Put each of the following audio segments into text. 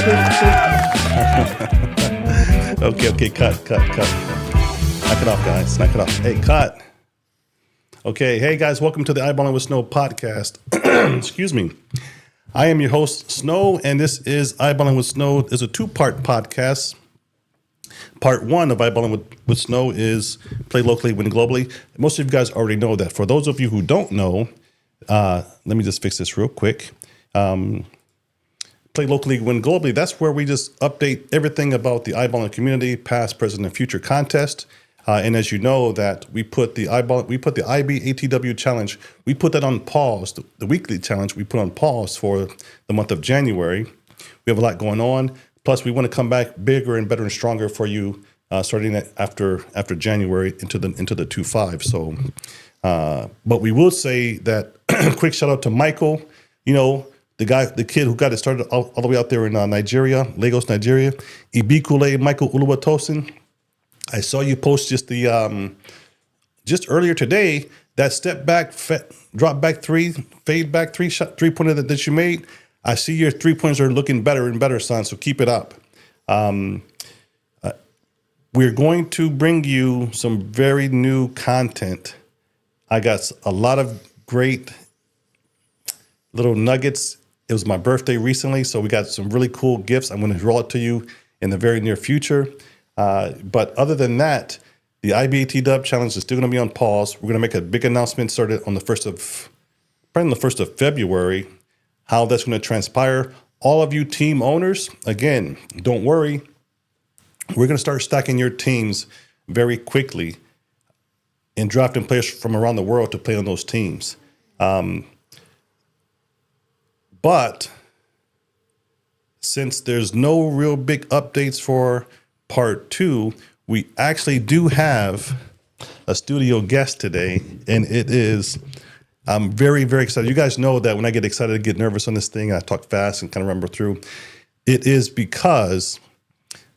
Okay, cut. Knock it off, guys. Knock it off. Hey, cut. Okay, hey guys, welcome to the Eyeballing with Snow podcast. Excuse me. I am your host, Snow, and this is Eyeballing with Snow. It's a two-part podcast. Part one of Eyeballing with Snow is play locally, win globally. Most of you guys already know that. For those of you who don't know, let me just fix this real quick. Play locally, win globally. That's where we just update everything about the eyeballing community, past, present, and future contest. And as you know, that we put the IBATW challenge. We put that on pause. The weekly challenge we put on pause for the month of January. We have a lot going on. Plus, we want to come back bigger and better and stronger for you, starting after January into the 2.5. So, but we will say that quick shout out to Michael. You know, the kid who got it started all the way out there in Nigeria, Lagos, Nigeria. Ibikule Michael Uluwatosin. I saw you post just earlier today that step back, drop back three, fade back three-pointer that you made. I see your 3 pointers are looking better and better, son. So keep it up. We're going to bring you some very new content. I got a lot of great little nuggets. It was my birthday recently, so we got some really cool gifts. I'm going to roll it to you in the very near future. But other than that, the IBAT challenge is still going to be on pause. We're going to make a big announcement started on the 1st of February, how that's going to transpire. All of you team owners, again, don't worry. We're going to start stacking your teams very quickly and drafting players from around the world to play on those teams. But since there's no real big updates for part two, we actually do have a studio guest today, and I'm very, very excited. You guys know that when I get excited, I get nervous on this thing. I talk fast and kind of remember through. It is because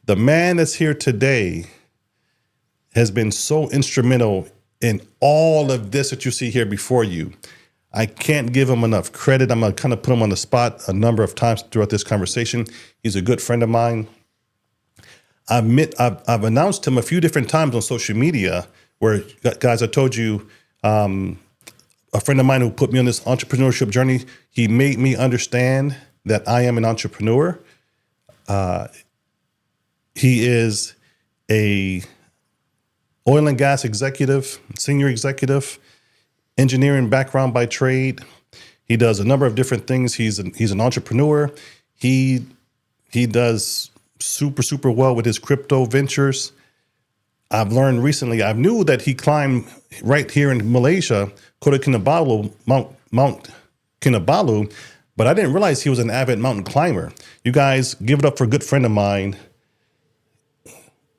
the man that's here today has been so instrumental in all of this that you see here before you. I can't give him enough credit. I'm going to kind of put him on the spot a number of times throughout this conversation. He's a good friend of mine. I've announced him a few different times on social media where, guys, I told you, a friend of mine who put me on this entrepreneurship journey, he made me understand that I am an entrepreneur. He is a oil and gas executive, senior executive, engineering background by trade. He does a number of different things. He's an entrepreneur. He does super well with his crypto ventures. I've learned recently, I knew that he climbed right here in Malaysia, Kota Kinabalu, Mount Kinabalu, but I didn't realize he was an avid mountain climber. You guys, give it up for a good friend of mine.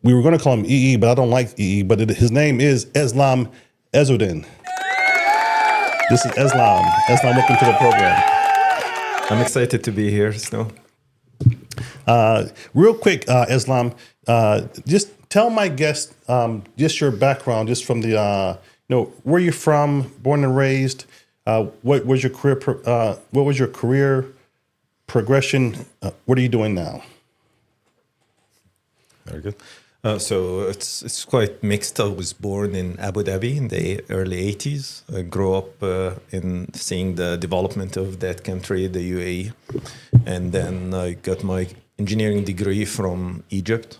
We were going to call him EE, but I don't like EE, but his name is Eslam Ezudin. This is Eslam. Eslam, welcome to the program. I'm excited to be here, Snow. Real quick, Eslam, just tell my guest just your background, just from the where you're from, born and raised. What was your career progression? What are you doing now? Very good. So it's quite mixed. I was born in Abu Dhabi in the early 80s. I grew up in seeing the development of that country, the UAE. And then I got my engineering degree from Egypt,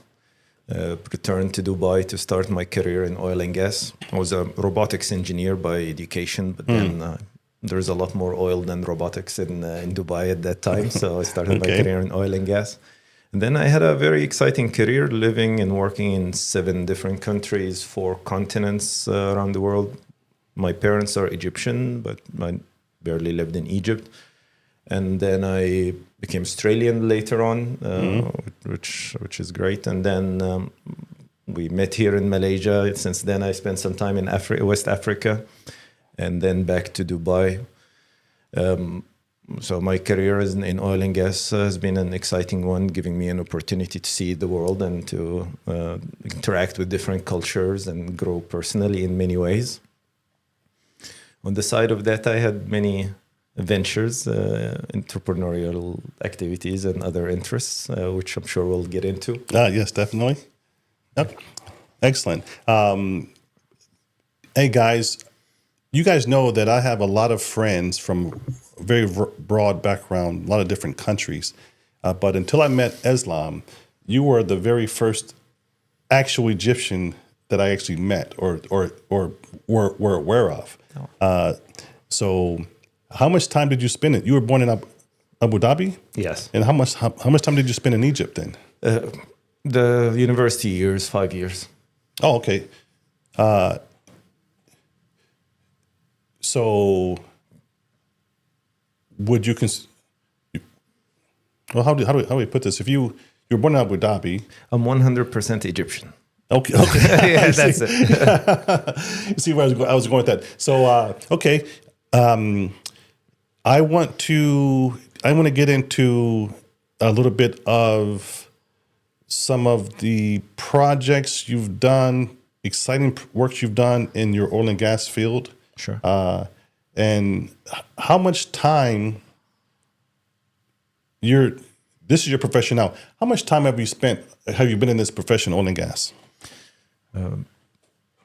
returned to Dubai to start my career in oil and gas. I was a robotics engineer by education, but then there's a lot more oil than robotics in Dubai at that time. So I started my career in oil and gas. And then I had a very exciting career living and working in 7 different countries, 4 continents around the world. My parents are Egyptian, but I barely lived in Egypt. And then I became Australian later on, which is great. And then we met here in Malaysia. Since then, I spent some time in West Africa, and then back to Dubai. So my career in oil and gas has been an exciting one, giving me an opportunity to see the world and to interact with different cultures and grow personally in many ways. On the side of that, I had many ventures, entrepreneurial activities, and other interests, which I'm sure we'll get into. Yes, definitely. Yep. Excellent. Hey, guys, you guys know that I have a lot of friends from a very broad background, a lot of different countries. But until I met Eslam, you were the very first actual Egyptian that I actually met or were aware of. So how much time did you spend it? You were born in Abu Dhabi? Yes. And how much time did you spend in Egypt then? The university years, 5 years. Oh, okay. So would you well, how do we put this? If you were born in Abu Dhabi, I'm 100% Egyptian. okay, Yeah, that's it. You see where I was going with that. So okay, I want to get into a little bit of some of the projects you've done, exciting works you've done in your oil and gas field. Sure. And how much time this is your profession now. How much time have you been in this profession, oil and gas?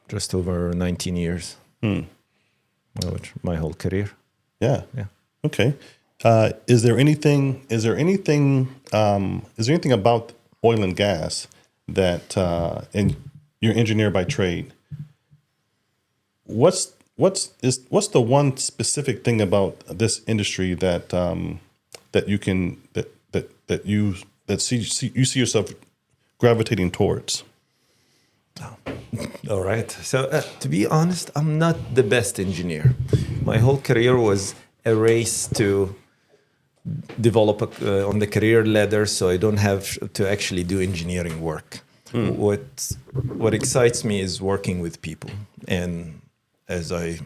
Just over 19 years. Well, my whole career. Yeah. Yeah. Okay. Is there anything about oil and gas that, and you're an engineer by trade, what's the one specific thing about this industry that you see yourself gravitating towards? All right. So to be honest, I'm not the best engineer. My whole career was a race to develop on the career ladder, so I don't have to actually do engineering work. What excites me is working with people, and as I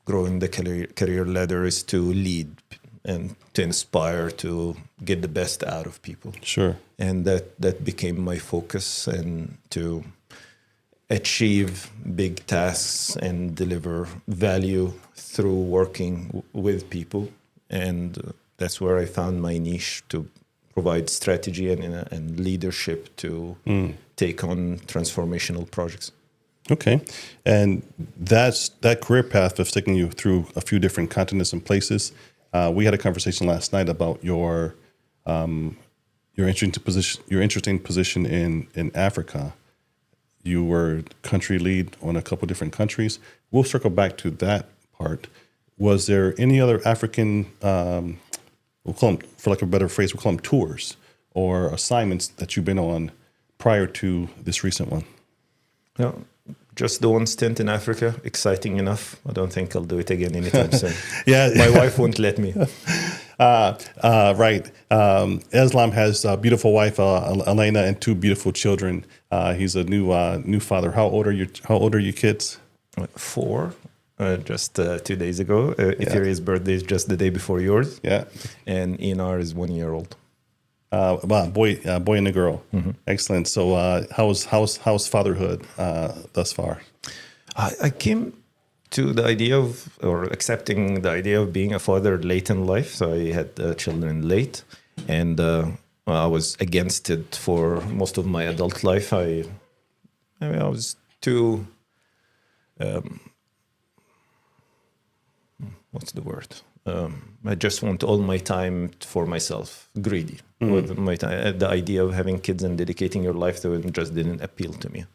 grow in the career ladder, is to lead and to inspire, to get the best out of people. Sure. And that became my focus, and to achieve big tasks and deliver value through working with people. And that's where I found my niche, to provide strategy and leadership to take on transformational projects. Okay. And that career path of taking you through a few different continents and places. We had a conversation last night about your interesting position in Africa. You were country lead on a couple different countries. We'll circle back to that part. Was there any other African, we'll call them, for lack of a better phrase, we'll call them tours or assignments that you've been on prior to this recent one? No, just the one stint in Africa, exciting enough. I don't think I'll do it again anytime soon. Yeah, my wife won't let me. Right. Eslam has a beautiful wife, Elena, and two beautiful children. He's a new father. How old are your kids? 4. Just 2 days ago. Etheria's birthday is just the day before yours. Yeah. And Enar is 1 year old. Boy and a girl. Mm-hmm. Excellent. So, how's fatherhood thus far? I came to the idea of, or accepting the idea of being a father late in life. So I had children late, and I was against it for most of my adult life. I was too. What's the word? I just want all my time for myself. Greedy with my time. The idea of having kids and dedicating your life to it just didn't appeal to me.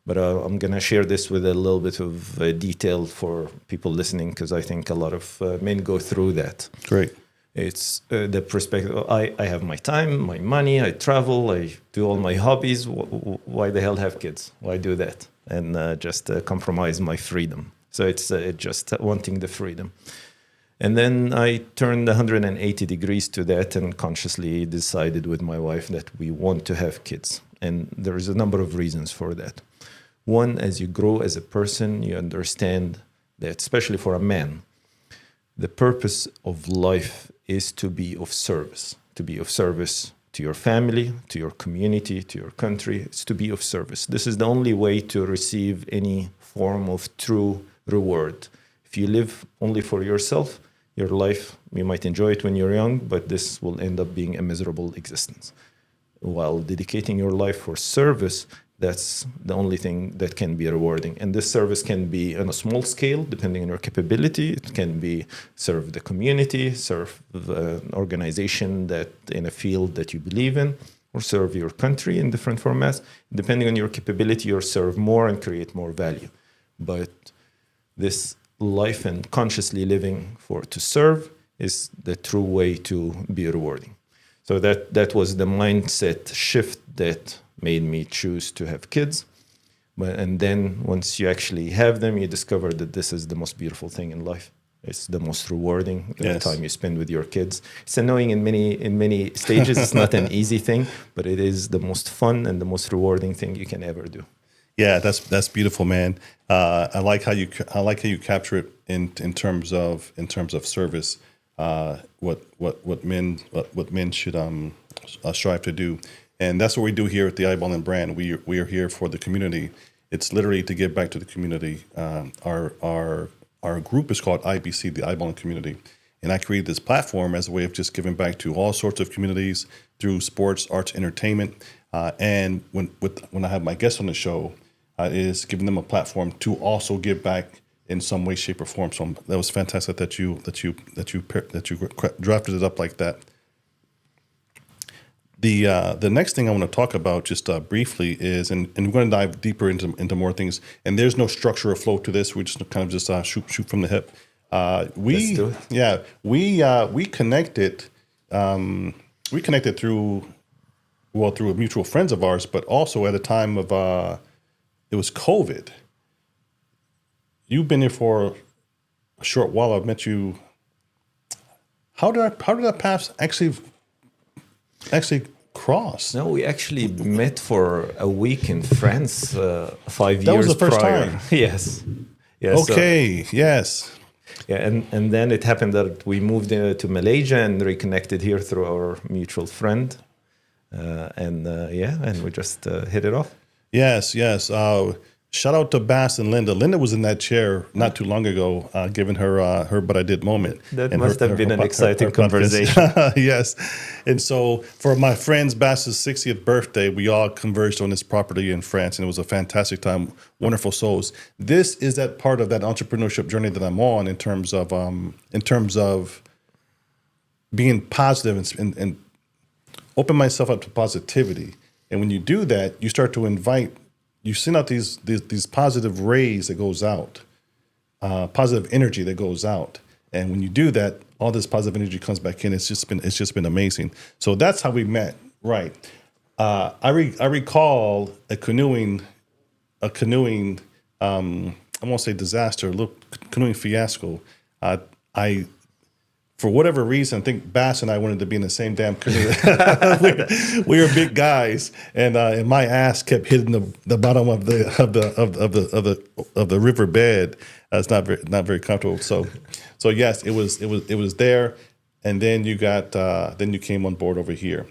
But I'm going to share this with a little bit of detail for people listening, because I think a lot of men go through that. Great. It's the perspective. I have my time, my money, I travel, I do all my hobbies. Why the hell have kids? Why do that? And just compromise my freedom. So it's just wanting the freedom. And then I turned 180 degrees to that and consciously decided with my wife that we want to have kids. And there is a number of reasons for that. One, as you grow as a person, you understand that, especially for a man, the purpose of life is to be of service to your family, to your community, to your country. It's to be of service. This is the only way to receive any form of true reward. If you live only for yourself, your life, you might enjoy it when you're young, but this will end up being a miserable existence. While dedicating your life for service, that's the only thing that can be rewarding. And this service can be on a small scale, depending on your capability. It can be serve the community, serve an organization that in a field that you believe in, or serve your country in different formats. Depending on your capability, you'll serve more and create more value. But this life and consciously living to serve is the true way to be rewarding. So that was the mindset shift that made me choose to have kids. And then once you actually have them, you discover that this is the most beautiful thing in life. It's the most rewarding, the time you spend with your kids. It's annoying in many stages. It's not an easy thing, but it is the most fun and the most rewarding thing you can ever do. Yeah, that's beautiful, man. I like how you capture it in terms of service. What men should strive to do. And that's what we do here at the Eyeballing brand. We are here for the community. It's literally to give back to the community. Our group is called IBC, the Eyeballing Community. And I created this platform as a way of just giving back to all sorts of communities through sports, arts, entertainment. And when I have my guests on the show, is giving them a platform to also give back in some way, shape, or form. So that was fantastic that you drafted it up like that. The next thing I want to talk about just briefly is, and we're going to dive deeper into more things. And there's no structure or flow to this. We just kind of just shoot from the hip. Let's do it. Yeah, we connected. We connected through mutual friends of ours, but also at a time of it was COVID. You've been here for a short while. I've met you. How did our paths actually cross? No, we actually met for a week in France 5 years prior. That was the first time? Yes. Okay, yes. Yeah, and then it happened that we moved to Malaysia and reconnected here through our mutual friend. And we just hit it off. Yes. Shout out to Bass and Linda. Linda was in that chair not too long ago, giving her "But I Did" moment. That must have been an exciting conversation. Yes. And so for my friend's Bass's 60th birthday, we all converged on this property in France, and it was a fantastic time. Wonderful souls. This is that part of that entrepreneurship journey that I'm on in terms of being positive and open myself up to positivity. And when you do that, you start to you send out these positive rays that goes out, positive energy that goes out. And when you do that, all this positive energy comes back in. It's just been amazing. So that's how we met, right? I recall a canoeing. I won't say disaster, a little canoeing fiasco. For whatever reason, I think Bass and I wanted to be in the same damn canoe. we were big guys, and my ass kept hitting the bottom of the river bed. It's not very comfortable. So yes, it was there, and then you came on board over here.